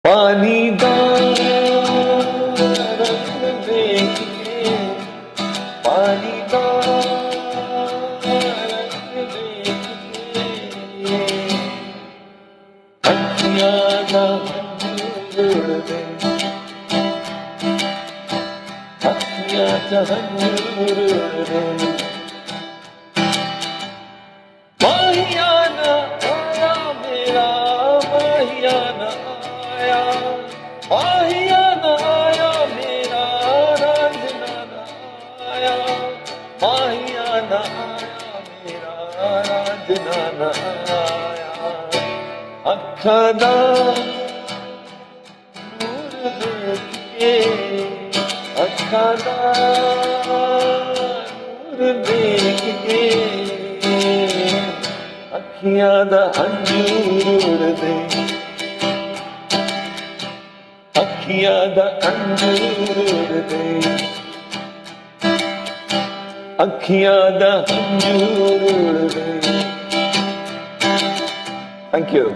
पानी दा रंग देख के, पानी दा रंग देख के, अखियां दा हंझूर दे, अखियां दा हंझूर दे। माहियाना आया मेरा, माहियाना आया, माहियाना आया मेरा, रांझना आया, माहियाना आया मेरा, रांझना आया। अखा दा नूर देख के, अखा दा नूर देख के, अखियां दा अंजूर दे, अखियां दा अंजूर दे, अखियां दा अंजूर दे। Thank you.